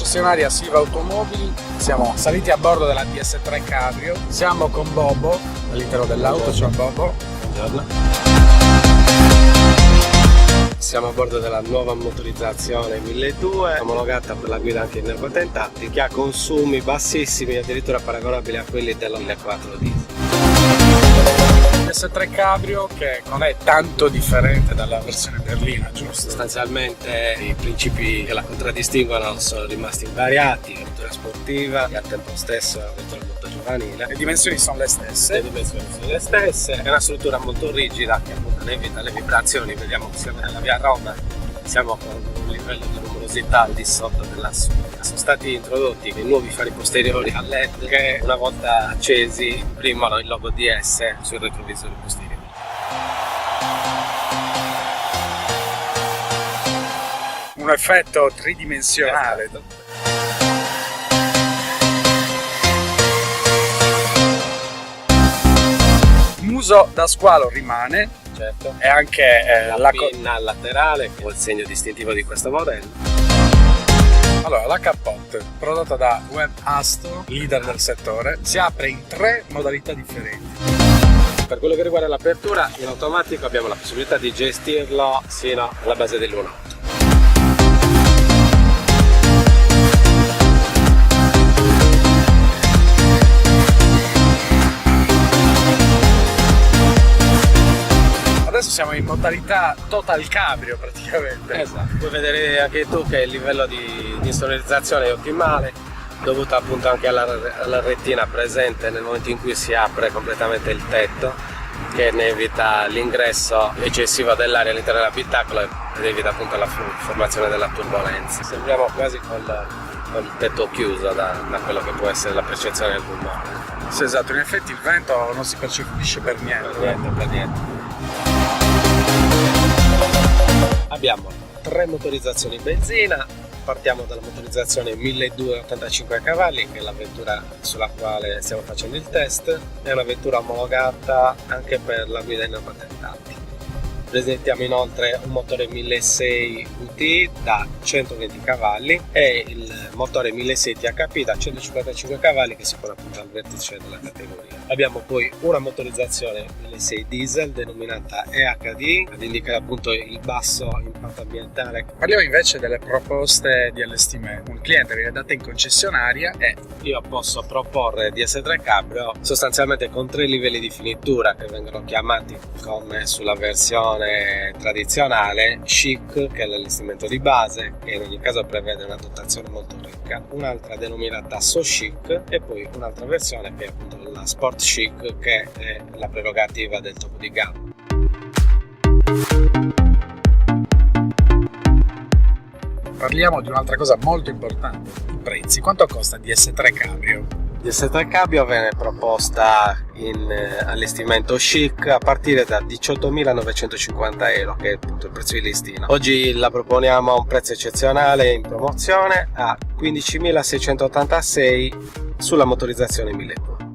concessionaria Siva Automobili, siamo saliti a bordo della DS3 Cabrio, siamo con Bobo, all'interno dell'auto c'è Bobo. Buongiorno. Siamo a bordo della nuova motorizzazione 1200, omologata per la guida anche in neopatentati, che ha consumi bassissimi, addirittura paragonabili a quelli della 1400 diesel. DS3 Cabrio che non è tanto differente dalla versione berlina, giusto? Sostanzialmente i principi che la contraddistinguono sono rimasti invariati: vettura sportiva e al tempo stesso una vettura molto giovanile. Le dimensioni sono le stesse. Le dimensioni sono le stesse, è una struttura molto rigida che appunto ne evita le vibrazioni. Vediamo che siamo nella via Roma, siamo con un livello di rumorosità al di sotto dell'assoluto. Sono stati introdotti dei nuovi fari posteriori a LED che una volta accesi imprimono il logo DS sui retrovisori posteriori. Un effetto tridimensionale. Esatto. Muso da squalo rimane, Certo. e anche La pinna laterale, che è il segno distintivo di questo modello. Allora, la capote, prodotta da Web Astro, leader del settore, si apre in 3 modalità differenti. Per quello che riguarda l'apertura, in automatico abbiamo la possibilità di gestirlo sino alla base dell'1.8. Adesso siamo in modalità Total Cabrio praticamente. Esatto, puoi vedere anche tu che il livello di sonorizzazione è ottimale, dovuto appunto anche alla retina presente nel momento in cui si apre completamente il tetto, che ne evita l'ingresso eccessivo dell'aria all'interno dell'abitacolo ed evita appunto la formazione della turbolenza. Sembriamo quasi col tetto chiuso da quello che può essere la percezione del polmone. Sì, esatto, in effetti il vento non si percepisce per niente. Per niente. Abbiamo 3 motorizzazioni benzina. Partiamo dalla motorizzazione 1285 cavalli, che è la vettura sulla quale stiamo facendo il test. È una vettura omologata anche per la guida in neopatentati. Presentiamo inoltre un motore 1600 VT da 120 cavalli e il motore 1600 THP da 155 cavalli, che si pone appunto al vertice della categoria. Abbiamo poi una motorizzazione 1600 diesel denominata EHD, ad indicare appunto il basso impatto ambientale. Parliamo invece delle proposte di allestimento. Un cliente viene dato in concessionaria e Io posso proporre DS3 Cabrio sostanzialmente con 3 livelli di finitura, che vengono chiamati, come sulla versione tradizionale, chic, che è l'allestimento di base, che in ogni caso prevede una dotazione molto ricca, un'altra denominata So Chic e poi un'altra versione che è appunto la Sport Chic, che è la prerogativa del topo di gamma. parliamo di un'altra cosa molto importante, i prezzi. Quanto costa DS3 Cabrio? DS3 Cabrio viene proposta in allestimento chic a partire da 18.950 euro, che è appunto il prezzo di listino. Oggi la proponiamo a un prezzo eccezionale in promozione a 15.686 sulla motorizzazione 1000 euro.